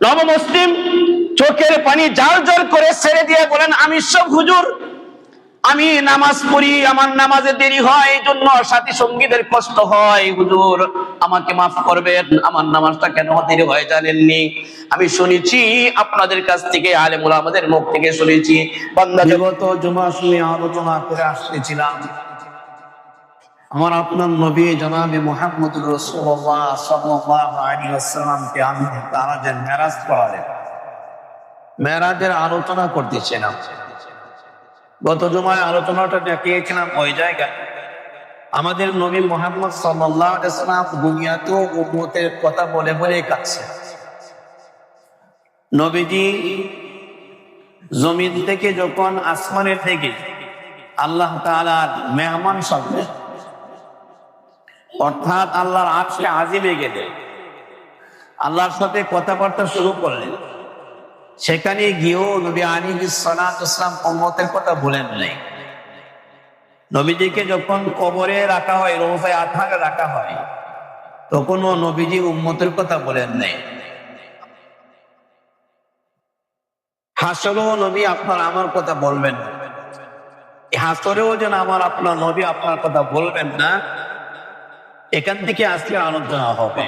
নবমুসলিম চোখের পানি জাল জাল করে ছেড়ে দিয়ে বলেন, আমি সব হুজুর, আমি নামাজ পড়ি, আমার নামাজে দেরি হয়, এই জন্য সাথী সঙ্গীদের কষ্ট হয়, হুজুর আমাকে মাফ করবেন, আমার নামাজটা কেন দেরি হয় জানেননি? আমি শুনেছি আপনাদের কাছ থেকে, আলেম ওলামাদের মুখ থেকে শুনেছি, বান্দা জগত জুমা শুনে আলোচনা করে আসতেছিলাম, আমার আপনার নবী জনাবে মুহাম্মদুর রাসূলুল্লাহ সাল্লাল্লাহু আলাইহি ওয়াসাল্লামকে আমি তারা যে মেরাজ করালেন, মেরাজের আলোচনা করতেছিলাম। গত জুমায় আলোচনাটা দেখিয়েছিলাম ওই জায়গায় আমাদের নবী মুহাম্মদ সাল্লাল্লাহু আলাইহি ওয়াসাল্লাম দুনিয়াতে উম্মতের কথা বলে বলে কাছে। নবীজি জমিন থেকে যখন আসমানের থেকে আল্লাহ তাআলার মেহমান সাথে, অর্থাৎ আল্লাহর আরশে আজিমে গেলে আল্লাহর সাথে কথাবার্তা শুরু করলেন, সেখানে গিয়েও নবী আলাইহিস সালাতু ওয়াস সালাম উম্মতের কথা বলেন নাই। নবীজিকে যখন কবরে রাখা হয়, রওজায়ে আতহারে রাখা হয়, তখনও নবীজি উম্মতের কথা বলেন নাই। হাসরেও নবী আপনার আমার কথা বলবেন না, হাসরেও যেন আমার আপনার নবী আপনার কথা বলবেন না, এখান থেকে আজকে আলোচনা হবে।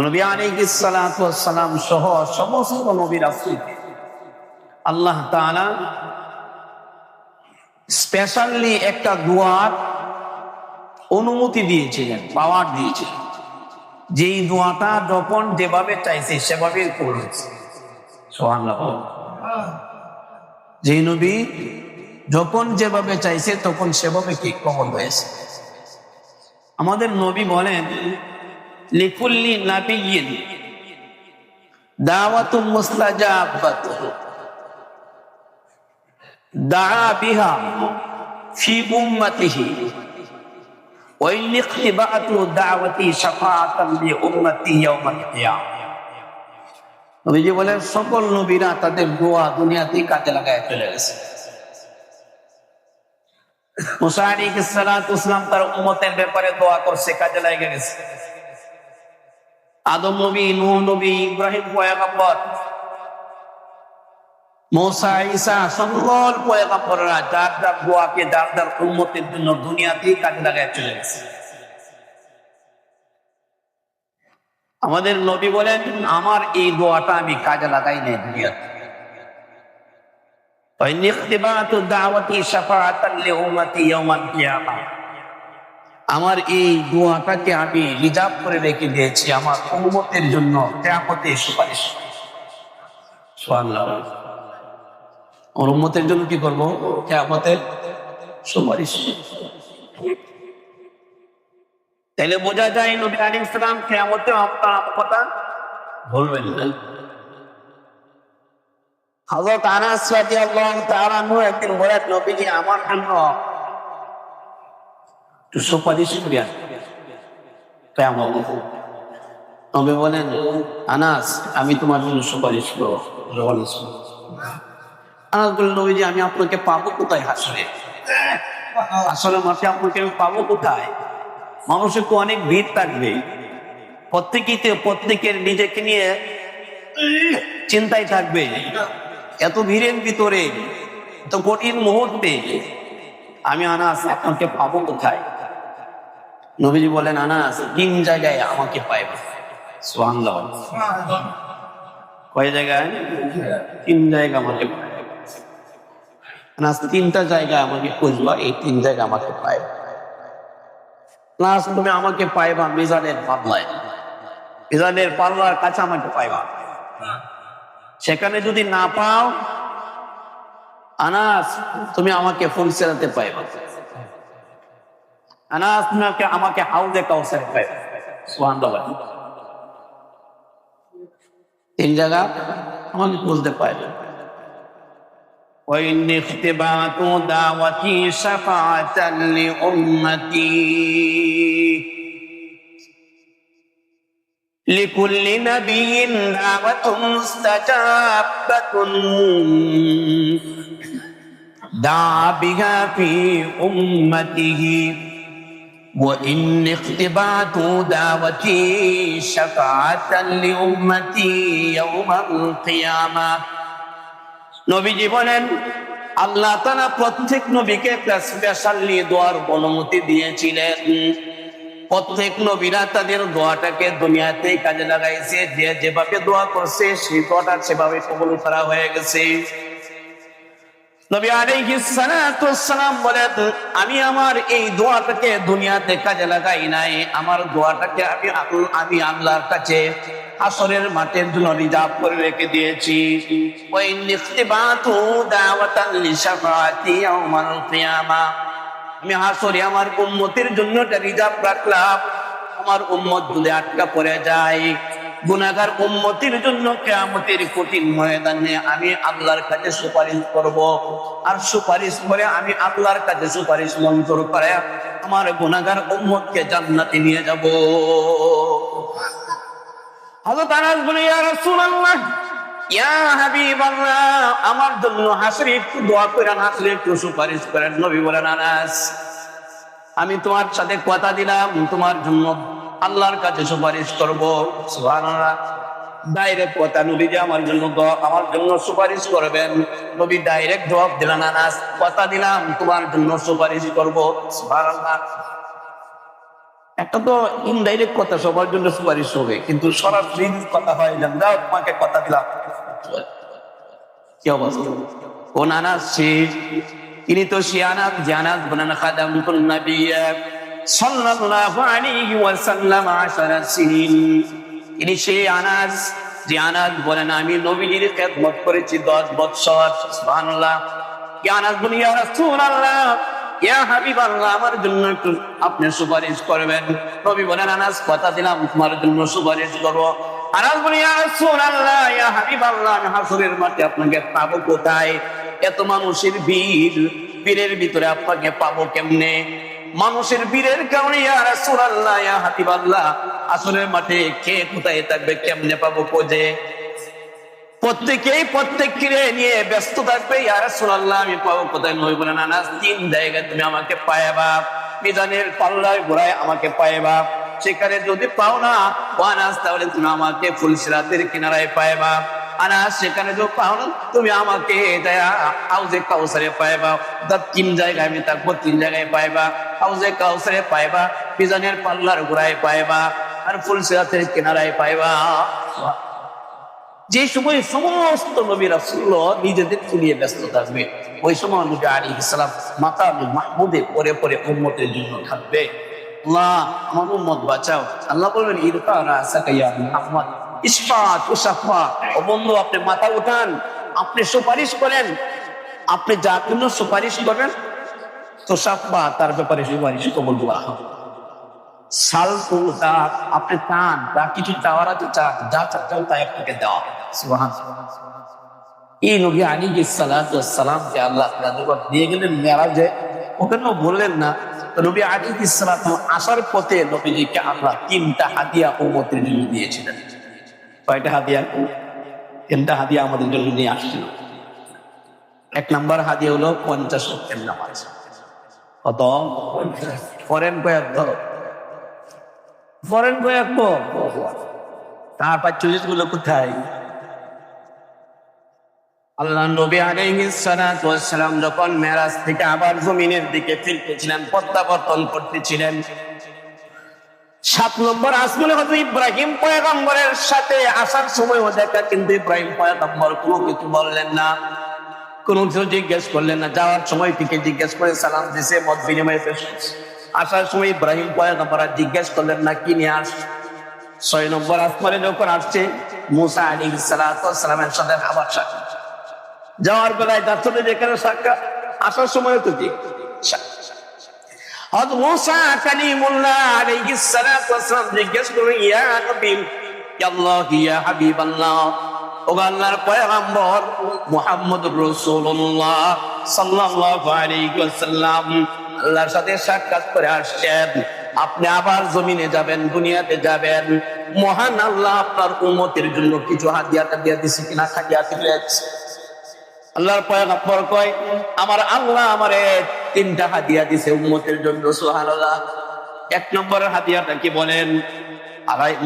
নবী আলাইহিস সালাতু ওয়াস সালাম সহ সমস্ত নবী রাসূল আল্লাহ তাআলা স্পেশালি একটা দোয়ার অনুমতি দিয়েছিলেন, পাওয়ার দিয়েছিলেন, যেই দোয়াটা যখন যেভাবে চাইছে সেভাবে করেছে। সুবহানাল্লাহ। যেই নবী যখন যেভাবে চাইছে তখন সেভাবে কি কবুল হয়েছে। আমাদের নবী বলেন, লিকুল্লি নাবিয়্যিন দাওয়াতুন মুস্তাজাবাতুন দাআ বিহা ফি উম্মতিহি ওয়া ইখতিবাতু দাওয়াতি শাফাআতান লি উম্মতি ইয়াউমাল কিয়ামah। নবীজি বলেন, সকল নবীরা তাদের দোয়া দুনিয়াতেই কাজে লাগায় চলে গেছে। মুসা আলাইহিস সালাতু ওয়াস সালাম তার উম্মতের ব্যাপারে দোয়া করছে, কাজে লাগে গেছে। আদম নবী, নূহ নবী, ইব্রাহিম পয়গম্বর, মুসা, ঈসা, সকল পয়গম্বররা যার যার দোয়াকে যার যার উম্মতের জন্য দুনিয়াতেই কাজে লাগায় চলে গেছে। আমাদের নবী বলেন, আমার এই দোয়াটা আমি কাজে লাগাই নাই দুনিয়াতে। আমার এই দোয়াটাকে আমি রিজার্ভ করে রেখে দিয়েছি আমার উম্মতের জন্য কিয়ামতে সুপারিশ। সুবহানাল্লাহ। আমার উম্মতের জন্য কি করব? কিয়ামতে সুপারিশ। তাহলে বোঝা যায় নবী আলাইহিস সালাম কিয়ামতে আপনার কথা বলবেন না। হযরত আনাস রাদিয়াল্লাহু তাআলা আনহু একদিন বলেন, নবীজি আমার জন্য একটু সুপারিশ করিয়া কিয়ামত। নবী বলেন, আনাস আমি তোমার জন্য সুপারিশ করব। আনাস বললেন, নবীজি আমি আপনাকে পাবো কোথায় হাসরে? আসলে মাঠে আপনাকে আমি পাবো কোথায়? মানুষের তো অনেক ভিড় থাকবে, প্রত্যেকের নিজেকে নিয়ে চিন্তায় থাকবে। এত ভিড়ের ভিতরে, এত কঠিন মুহূর্তে আমি আনাস আপনাকে পাবো কোথায়? নবীজি বলেন, আনাস তিন জায়গায় আমাকে পাইবে। সুবহানাল্লাহ। কয় জায়গায়? তিন জায়গা আমাকে পাইবে। আনাস তিনটা জায়গায় আমাকে খুঁজবা, এই তিন জায়গা আমাকে পাইবে। প্লাস তুমি আমাকে পাইবা মিজানের পাল্লায়, মিজানের পাল্লার কাছে আমাকে পাইবা। সেখানে যদি না পাও, আনাস তুমি আমাকে ফুলসিরাতে পাইবা। আনাস তুমি আমাকে হাউজে কাউসারে পাইবা। সুবহানাল্লাহ। তিন জায়গা আমাকে খুঁজতে পাইবে। وإن اختبأت دعوتي شفاعة لأمتي لكل نبي دعوة مستجابة دعا بها في أمته وإن اختبأت دعوتي شفاعة لأمتي يوم القيامة নবীজি বলেন আল্লাহ তাআলা প্রত্যেক নবীকে একটা স্পেশালি দোয়ার অনুমতি দিয়েছিলেন। প্রত্যেক নবীরা তাদের দোয়াটাকে দুনিয়াতে কাজে লাগাইছে, যে যেভাবে দোয়া করছে সেই দোয়াটা সেভাবে কবুল করা হয়ে গেছে। নবী আলাইহিস সালাতু ওয়াসসালাম বলেন আমি আমার এই দোয়াটাকে দুনিয়াতে কাজে লাগাই নাই, আমার দোয়াটাকে আমি আল্লাহর কাছে হাসরের মাঠের জন্য রিজার্ভ করে রেখে দিয়েছি। ওয়া ইন্নিখতিবাতু দাওয়াতান লিশাফাআতি ইয়াউমাল কিয়ামা, আমি হাসরে আমার উম্মতের জন্য এটা রিজার্ভ রাখলাম। আমার উম্মত যদি আটকা পড়ে যায়, গুনাহগার উম্মতের জন্য কিয়ামতের কঠিন ময়দানে আমি আল্লাহর কাছে সুপারিশ করব, আর সুপারিশ করে আমি আল্লাহর কাছে সুপারিশ মঞ্জুর করে আমার গুনাহগার উম্মতকে জান্নাতে নিয়ে যাব। হযরত আনাস বলে ইয়া রাসূলুল্লাহ ইয়া হাবিবাল্লাহ, আমার জন্য হাসরে একটু দোয়া করেন, হাসরে একটু সুপারিশ করেন। নবী বলেন আনাস আমি তোমার সাথে কথা দিলাম তোমার জন্য আল্লাহর কাছে সুপারিশ করব। সুবহানাল্লাহ, ডাইরেক্ট কথা, নবী যে আমার জন্য সুপারিশ করবেন। নবী ডাইরেক্ট জবাব দিলেন আনাস কথা দিলাম তোমার জন্য সুপারিশ করব। সুবহানাল্লাহ, একটা তো ইনডাইরেক্ট কথা সবার জন্য সুপারিশ হবে, কিন্তু সরাসরি কথা হয় না, যাও তোমাকে কথা দিলাম। কি অবস্থা? কোন আনাস? ইনি তো সে আনাস যে আনাস বলেন খাদামতুন নবী সাল্লাল্লাহু আলাইহি ওয়াসাল্লাম 10 সিনিন। ইনি সেই আনাস যে আনাস বলেন আমি নবীজির খেদমত করেছি 10 বছর। সুবহানাল্লাহ। কি আনাস বলেন ইয়া রাসূলুল্লাহ ইয়া হাবিবাল্লাহ, আমার জন্য একটু আপনি সুপারিশ করবেন। নবী বলেন আনাস কথা দিলাম তোমার জন্য সুপারিশ করব। আনাস বলেন ইয়া রাসূলুল্লাহ ইয়া হাবিবাল্লাহ, আমি হাসরের মাঠে আপনাকে পাবো কোথায়? এত মানুষের ভিড়ের ভিতরে আপনাকে পাবো কেমনে? মানুষের ভিড়ের কারণে ইয়া রাসূলুল্লাহ ইয়া হাবিবাল্লাহ, হাসরের মাঠে কে কোথায় থাকবে, কেমনে পাবো খোঁজে? প্রত্যেকেই প্রত্যেককে নিয়ে ব্যস্ত থাকবে। ইয়া রাসূলুল্লাহ আমি পাবো কোথায়? নবী বলেন আনাস 3 জায়গায় তুমি আমাকে পাইবা। মিজানের পাল্লায় ঘোড়ায় আমাকে পাইবা, সেখানে যদি পাও না ও আনাস তাহলে তুমি আমাকে ফুলসিরাতের কিনারায় পাইবা। আনাস সেখানে যদি পাও না তুমি আমাকে হাউজে কাউসারে পাইবা। 3 জায়গায় আমি থাকবো, 3 জায়গায় পাইবা। হাউজে কাউসারে পাইবা, মিজানের পাল্লার ঘোড়ায় পাইবা, আর ফুলসিরাতের কিনারায় পাইবা। যে সময় সমস্ত নবী রাসূলুল্লাহ নিজেদেরকে নিয়ে ব্যস্ত থাকবে, ওই সময় নবী আলাইহিস সালাম মাকামুল মাহমুদে পরে পরে উম্মতের জন্য থাকবে। আল্লাহ আমার উম্মত বাঁচাও। আল্লাহ বলবেন ইরফা রাসাকা ইয়া মুহাম্মদ ইসফাত ওয়া শাফা, ও বন্ধু আপনি মাথা উঠান, আপনি সুপারিশ করেন। আপনি যার জন্য সুপারিশ করবেন তো শাফা, তার ব্যাপারে সুপারিশ কবুল করা হবে। আপনি চান, যা কিছু চাওয়ার আছে চান, যা চান তাই আপনাকে দেওয়া। সুবহানাল্লাহ। এই নবী আলাইহিস সালাতু ওয়াস সালাম কে আল্লাহ তাআলা দিয়ে গেলেন মেরাজে, ওখানেও বললেন না। নবী আলাইহিস সালাতু আসার পথে নবীজিকে আল্লাহ 3টা হাদিয়া উম্মতের জন্য দিয়েছিলেন। কয়টা হাদিয়া? 3টা হাদিয়া আমাদের জন্য নিয়ে আসছিল। 1 নাম্বার হাদিয়া হলো 50 ওয়াক্তের নামাজ। কত? ফরেন কয়েক তার 45 গুলো কোথায়? আল্লাহ নবী আলাইহিস সালাতু ওয়াস সালাম যখন মেরাজ থেকে আবার জমিনের দিকে ফিরতেছিলেন, প্রত্যাবর্তন করতেছিলেন, 7 নম্বর আসমানে হযরত ইব্রাহিম পয়গম্বরের সাথে আসার সময় দেখা, কিন্তু ইব্রাহিম পয়গম্বর কোনো কিছু বললেন না, কোনো কিছু জিজ্ঞেস করলেন না। যাওয়ার সময় থেকে জিজ্ঞেস করে সালাম দিয়েছে, মত বিনিময় শেষ। আসার সময় ইব্রাহিম পয়গম্বর জিজ্ঞেস করলেন না কি নিয়ে আস। 6 নম্বর আসমানে যখন আসছে মুসা আলাইহিস সালাতু ওয়াস সালামের সাথে আবার সাক্ষাৎ। যাওয়ার বেলায় তার সাথে যেখানে সাক্ষাৎ, আসার সময় তো ঠিক হযরত মুসা কালিমুল্লাহ আলাইহিস সালাতু ওয়াস সালাম জিজ্ঞেস করলেন ইয়া নবী আল্লাহ ইয়া হাবিবাল্লাহ, ও আল্লাহর পয়গম্বর মুহাম্মদুর রাসূলুল্লাহ সাল্লাল্লাহু আলাইহি ওয়াসাল্লাম আল্লাহর সাথে সাক্ষাৎ করে আসছেন, আপনি আবার জমিনে যাবেন, দুনিয়াতে যাবেন, মহান আল্লাহ আপনার উম্মতের জন্য কিছু হাদিয়া দিয়েছে কিনা? হাদিয়া দিয়েছে। আল্লাহর পয়গম্বর কয় আমার আল্লাহ আমারে 3টা হাদিয়া দিয়েছে উম্মতের জন্য। সুবহানাল্লাহ। এক নম্বরের হাদিয়াটা কি বলেন?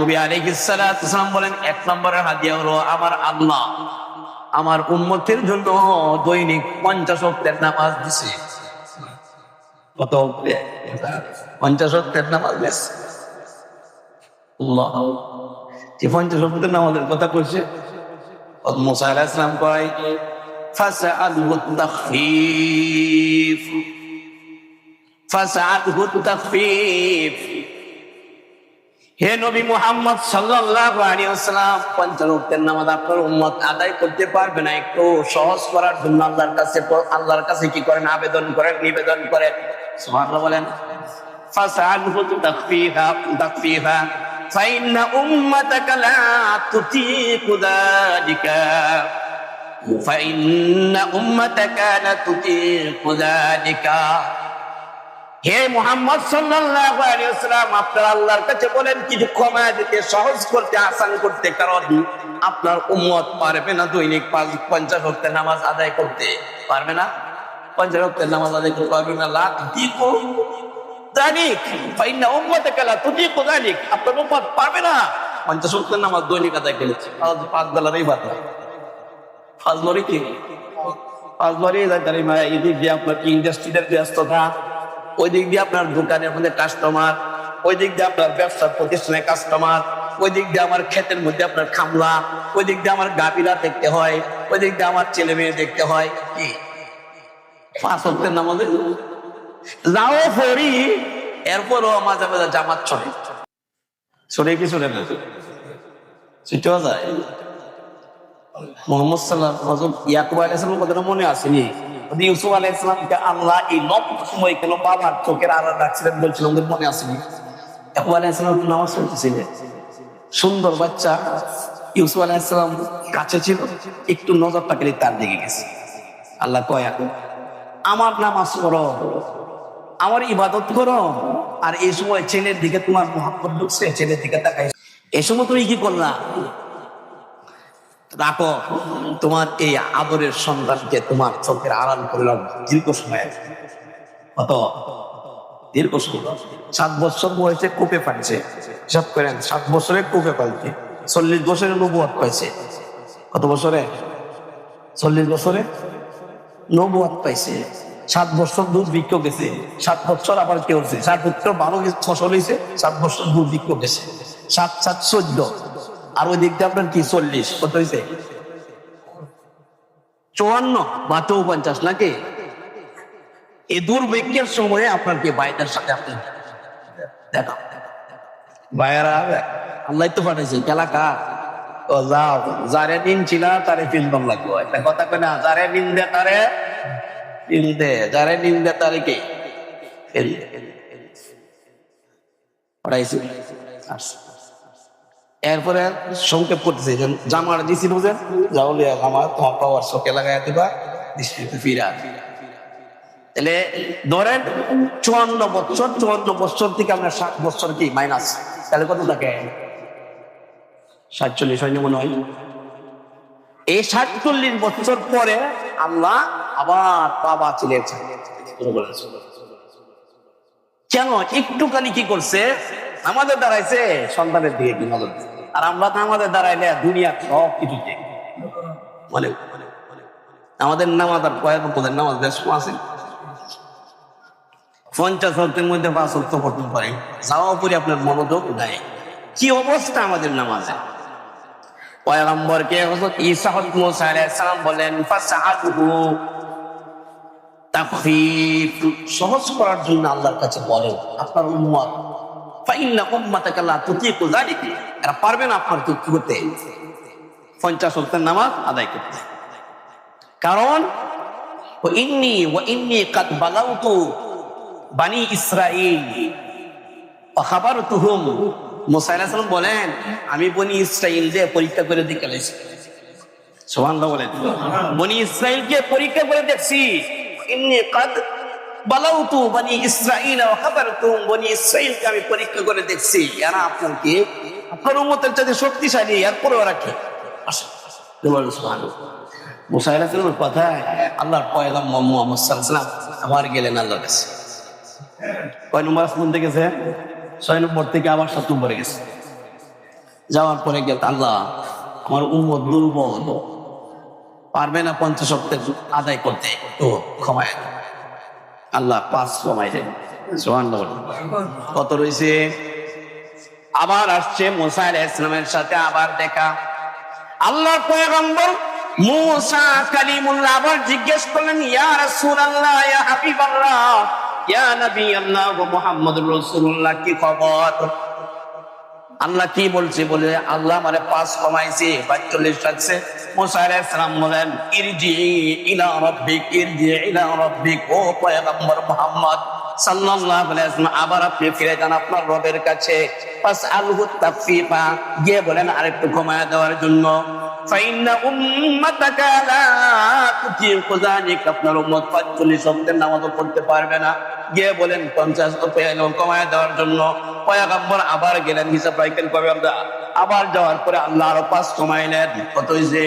নবী আলাইহিস সালাতু ওয়াস সালাম বলেন, এক নম্বরের হাদিয়া হলো আমার আল্লাহ আমার উম্মতের জন্য দৈনিক 50 ওয়াক্তের নামাজ দিছে। কত? 50 ওয়াক্তের নামাজ দিছে। আল্লাহ, যে 50 ওয়াক্তের নামাজের কথা কইছে, মুসা আলাইহিস সালাম কয় ফাসআলহু তাখফীফ, ফাসআলহু তাখফীফ। হে নবী মুহাম্মদ সাল্লাল্লাহু আলাইহি ওয়াসাল্লাম, 50 ওয়াক্তের নামাজ আপনার উম্মত আদায় করতে পারবে না, একটু সহজ করার জন্য আল্লাহর কাছে কি করেন? আবেদন করেন, নিবেদন করেন। সুবহানাল্লাহ বলেন। ফাসআলহু তাখফীফা ফাইন্না উম্মাতাকা লা তুতিকু যালিকা, ফাইন্না উম্মাতাকা লা তুতিকু যালিকা। হে মুহাম্মদ সাল্লাল্লাহু আলাইহি ওয়াসাল্লাম, আপনার আল্লাহর কাছে বলেন কিছু ক্ষমা দিতে, সহজ করতে, আসান করতে, কারণ আপনার উম্মত পারবে না দৈনিক 50 ওয়াক্তের নামাজ আদায় করতে। পারবে না, 50 ওয়াক্তের নামাজ আদায় করতে পারবে না। লা তুতিকু যালিক, ফাইন্না উম্মাতাকা লা তুতিকু যালিক, আপনার উম্মত পারবে না 50 ওয়াক্তের নামাজ দৈনিক আদায় করতে। পাঁচ ডলারই বাদ, পাঁচ লরি কি, পাঁচ লরি যাইতারি মা। এদিক দিয়ে আপনার ইন্ডাস্ট্রির ব্যস্ততা, ওই দিক দিয়ে আপনার দোকানের মধ্যে কাস্টমার, ওই দিক দিয়ে আপনার ব্যবসার প্রতিষ্ঠানের কাস্টমার, ওই দিক দিয়ে আমার ক্ষেতের মধ্যে আপনার খামলা, ওই দিক দিয়ে আমার গাভীরা দেখতে হয়, ওই দিক দিয়ে আমার ছেলে মেয়ে দেখতে হয়। কি 5 ওয়াক্তের নামাজে যাও পড়ি, এরপরও মাঝে মাঝে জামাত চলে, চলে কি চলে না, ছুটেও যায়। মোহাম্মদ ইয়াকুব আলাইহিস সালামের কথাটা মনে আসেনি? ইউসুফ আলাইহিস সালামকে আল্লাহ এই লম্বা সময় কেন বাবার চোখের আড়াল রাখছিলেন বলছিলেন, ওদের মনে আসেনি? ইয়াকুব আলাইহিস সালাম নামাজ পড়তেছিলেন, সুন্দর বাচ্চা ইউসুফ আলাইহিস সালাম কাছে ছিল, একটু নজর তাকালে তার দিকে গেছে। আল্লাহ কয়, আমার নামাজ পড়ো, আমার ইবাদত করো, আর এই সময় ছেলের দিকে তোমার মহব্বত ঢুকছে, ছেলের দিকে তাকাই, এই সময় তুমি কি করলা? রাখো তোমার এই আদরের সন্তানকে তোমার চোখের আড়াল করলাম দীর্ঘ সময়। কত দীর্ঘ সময়? 7 বছর বয়সে কূপে পাইছে, হিসাব করেন, 7 বছরে কূপে পাইছে, 40 বছরে নবুয়ত পাইছে। কত বছরে? 40 বছরে নবুয়ত পাইছে। 7 বছর দুর্ভিক্ষ গেছে, 7 বছর আবার কি হচ্ছে, 7 বছর ভালো ফসল হয়েছে, 7 বছর দুর্ভিক্ষ গেছে, 7 7 14, আর ওই দিকটা আপনার কি 40, কত হয়েছে? 54 বা 54 নাকি? এই দুর্ভিক্ষের সময়ে আপনার কি ভাইটার সাথে আপনি দেখা, ভাইয়ারা আল্লাহ তো পাঠাইছে এলাকা, ও যাও, যারে দিন ছিল তারে ফিলবাম লাগলো। একটা কথা কয় না, যারে নিন্দে তারে নিন্দে, যারে নিন্দে তারে কে পাঠাইছে। এরপরে সংক্ষেপ করতেছে, জামার দিছিল যে যাওলে আমার তোমার পাওয়ার চোখে লাগাই দিবা, দৃষ্টিতে ফিরা। তাহলে ধরেন 54 বছর থেকে আপনার 7 বছর কি মাইনাস, তাহলে কত থাকে? 47 হয় মনে হয়। এই 47 বছর পরে আল্লাহ আবার বাবা ছিলেন। কেন? একটুখানি কি করছে, আমাদের দাঁড়াইছে সন্তানের দিকে কি নজর, আর আমরা তো আমাদের দাঁড়াইলে দুনিয়া সব কিছু বলে। আমাদের নামাজ আর কয়েক বছরের নামাজ বেশ আছে, 50 ওয়াক্তের মধ্যে 5 ওয়াক্ত পড়তে পারে, যাওয়া পরে আপনার মনোযোগ নাই। কি অবস্থা আমাদের নামাজে? পয়গম্বরকে হযরত ঈসা মুসা আলাইহিস সালাম বলেন, ফাসআলহু তাখফীফ, সহজ করার জন্য আল্লাহর কাছে বলেন আপনার উম্মত, ফাইন্না উম্মাতাকা লা তুতিকু যালিকা, এরা পারবে না আপনার কি করতে 50 ওয়াক্তের নামাজ আদায় করতে। কারণ ওয়া ইন্নী কাদ বালাউতু বানি ইসরাঈল ওয়া খাবারতুহুম, মুসা আলাইহিস সালাম বলেন আমি বনি ইসরাঈলকে পরীক্ষা করে দেখেছি। সুবহানাল্লাহ বলেন, বনি ইসরাঈলকে পরীক্ষা করে দেখছি। ইন্নী কাদ বালাউতু বানি ইসরাঈল ওয়া খাবারতুহুম, বনি ইসরাঈলকে আমি পরীক্ষা করে দেখছি, এরা আপনাকে আপনার উম্মতের চাইতে শক্তিশালী, এরপরে ওরা কি? সুবহানাল্লাহ। মুসা আলাইহিস সালামের কথায় আল্লাহর পয়গম্বর মুহাম্মদ সাল্লাল্লাহু আলাইহি ওয়াসাল্লাম আমার গেলেন আল্লাহর কাছে। কয় নম্বর আসমান থেকে গেছে? 6 নম্বর থেকে আবার 7 নম্বরে গেছে। যাওয়ার পরে গেল, আল্লাহ আমার উম্মত দুর্বল, পারবে না 50 ওয়াক্ত আদায় করতে, তো ক্ষমায় দেন। আল্লাহ 5 কমাই দেন। সুবহানাল্লাহ। কত রয়েছে? আবার আসছে মুসা আলাইহিস সালামের সাথে আবার দেখা। আল্লাহর পয়গম্বর মুসা কালিমুল্লাহ আবার জিজ্ঞেস করলেন, ইয়া রাসূলুল্লাহ, ইয়া হাবিবাল্লাহ, ইয়া নবী আল্লাহ মুহাম্মদুর রাসূলুল্লাহ, কি খবর? আল্লাহ কি বলছে? বলে আল্লাহ মানে 5 কমাইছে, 45 রাখছে। মুসা আলাইহিস সালাম বলেন, ইরজি ইলা রাব্বিক, ইরজি ইলা রাব্বিক, ও পয়গম্বর মুহাম্মদ সাল্লাল্লাহু আলাইহি ওয়াসাল্লাম, আবার আপনি ফিরে যান আপনার রবের কাছে। ফাসআলহু তাফফীফা, গিয়ে বলেন আরেকটু কমায় দেওয়ার জন্য। ফাইন্না উম্মাতাকা লা তুতিকু যালিক, আপনার উম্মত 45 ওয়াক্তের নামাজও পড়তে পারবে না। গিয়ে বলেন 50 কমায় দেওয়ার জন্য। পয়গম্বর আবার গেলেন, হিসাব রাখেন কবে আমরা। আবার যাওয়ার পরে আল্লাহ আরো 5 কমাইলেন। কত হয়েছে?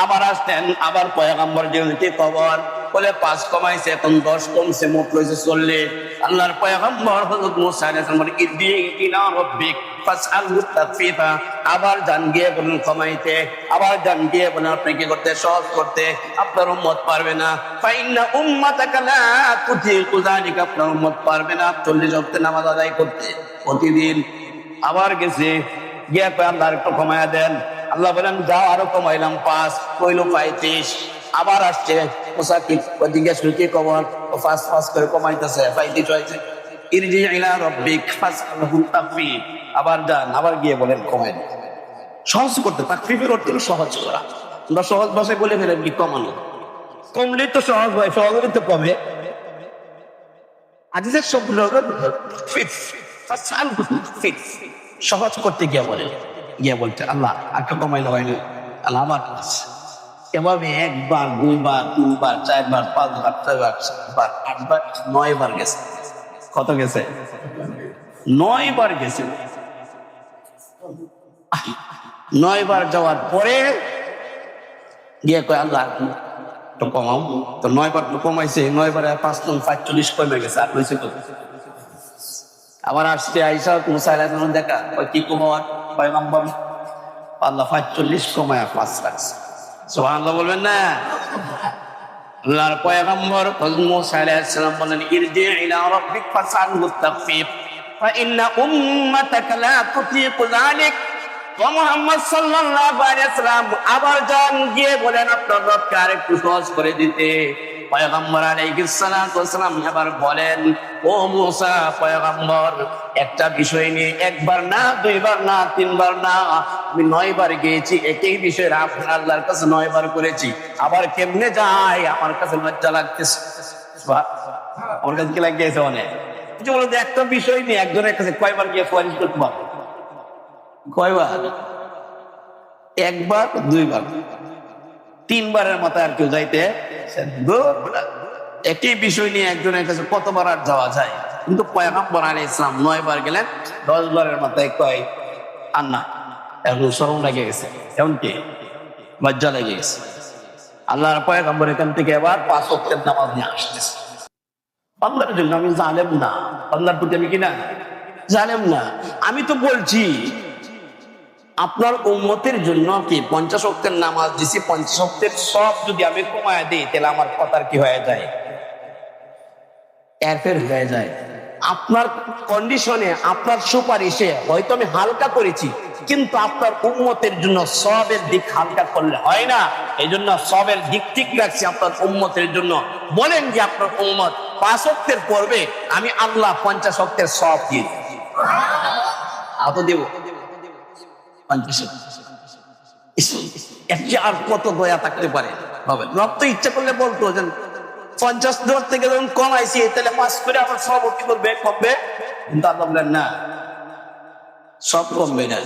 আবার আসতেন, আবার পয়গম্বর কি খবর? বলে 5 কমাইছে, এখন 10 কমছে, মোট রয়েছে 40। আল্লাহর পয়গম্বর হযরত মুসা আলাইহিস সালাম ইরজি ইলা রাব্বিক ফাসআলহু তাফফীফা, আবার যান গিয়ে বলেন কমাইতে, আবার যান গিয়ে বলেন আপনি কি করতে, সহজ করতে, আপনার উম্মত পারবে না। ফাইন্না উম্মাতাকা লা তুতিকু যালিকা, আপনার উম্মত পারবে না 40 ওয়াক্ত নামাজ আদায় করতে প্রতিদিন। আবার গেছে, গিয়ে আল্লাহ একটু কমায়া দেন। আল্লাহ বলেন যাও, আরো কমাইলাম 5, কইল 35। আবার আসছে মুসা, কি জিজ্ঞেস কি খবর? 5 করে কমাইতেছে, 35 হয়েছে। ইরজি ইলা রাব্বিক ফাসআলহু তাফফীফ, আবার যান, আবার গিয়ে বলেন কমাই দেন। সহজ করতে, তাকফীফের অর্থ হলো সহজ করা। আমরা সহজ ভাষায় বলে ফেলেন কি কমানো, কমলে তো সহজ হয়, সহজ হলে তো কমে। আজিজের শব্দ সহজ করতে গিয়ে বলে, গিয়ে বলতে আল্লাহ আটটা কমাইলে হয়নি, আল্লাহ আমার এভাবে 1 বার 2 বার 3 বার 4 বার 5 বার 6 বার 7 বার 8 বার 9 বার গেছে। কত গেছে? 9 বার গেছে। 9 বার যাওয়ার পরে গিয়ে কয় আল্লাহ তো কমাও। তো 9 বার তো কমাইছে, 9 বারে 5 × 45 কমে গেছে। আর হয়েছে কত? আবার আসছে আইসা মুসা আলাইহিস সালাম দেখা, কি কমাও? পয়গম্বর আল্লাহ 45 কমায়া 5 রাখছে। সুবহানাল্লাহ বলবেন না? আল্লাহর পয়গম্বর মুসা আলাইহিস সালাম বলেন, ইরজি ইলা রাব্বিক ফাসআলহু তাফফীফ ফাইন্না উম্মাতাকা লা তুতিকু যালিক। ও মুহাম্মদ সাল্লাল্লাহু আলাইহি ওয়াসাল্লাম, আবার যান গিয়ে বলেন আপনার রবকে আরেকটু সহজ করে দিতে। পয়গম্বর আলাইহিস সালাতু ওয়াস সালাম আবার বলেন, ও মুসা পয়গম্বর, একটা বিষয় নিয়ে 1 বার না 2 বার না 3 বার না, আমি 9 বার গিয়েছি একই বিষয়ে আপনার আল্লাহর কাছে 9 বার করেছি। আবার কেমনে যায়? আমার কাছে লজ্জা লাগতেছে। আমার কাছে কি লাগতেছে? অনেক কিছু বলো যে একটা বিষয় নিয়ে একজনের কাছে কয়বার গিয়ে সুপারিশ করতে পারবো? কয়বার? 1 বার 2 বার 3 বারের মতো আর কেউ যাইতে। একই বিষয় নিয়ে একজনের কাছে কতবার আর যাওয়া যায়? কিন্তু পয়গম্বর আলাইহিস সালাম 9 বার গেলেন, 10 বারের মাথায় কয় আর না, এখন শরম লেগে গেছে, এমনকি লজ্জা লেগে গেছে। আল্লাহর পয়গম্বর এখান থেকে এবার 5 ওয়াক্তের নামাজ নিয়ে আসতেছে। আল্লাহর জন্য আমি জালেম না, আল্লাহর প্রতি আমি কিনা জালেম না। আমি তো বলছি আপনার উম্মতের জন্য কি 50 ওয়াক্তের নামাজ দিছি, 50 ওয়াক্তের সব যদি আমি কমায় দিই তাহলে আমার কথার কি হয়ে যায়? এরফের হয়ে যায়। আপনার কন্ডিশনে, আপনার সুপারিশে হয়তো আমি হালকা করেছি, কিন্তু আপনার উম্মতের জন্য সবের দিক হালকা করলে হয় না। এই জন্য সবের দিক ঠিক রাখছি আপনার উম্মতের জন্য। বলেন যে আপনার উম্মত 5 ওয়াক্তের পড়বে, আমি আল্লাহ 50 ওয়াক্তের সব দিয়ে আত দেব। 50 আর কত দয়া থাকতে পারে? রব তো ইচ্ছা করলে বলতো যে 50 দর থেকে যখন কমাইছি তাহলে 5 করে আবার সব কি করবে? কমবে। কিন্তু আল্লাহ বলেন না, সব কমবে না,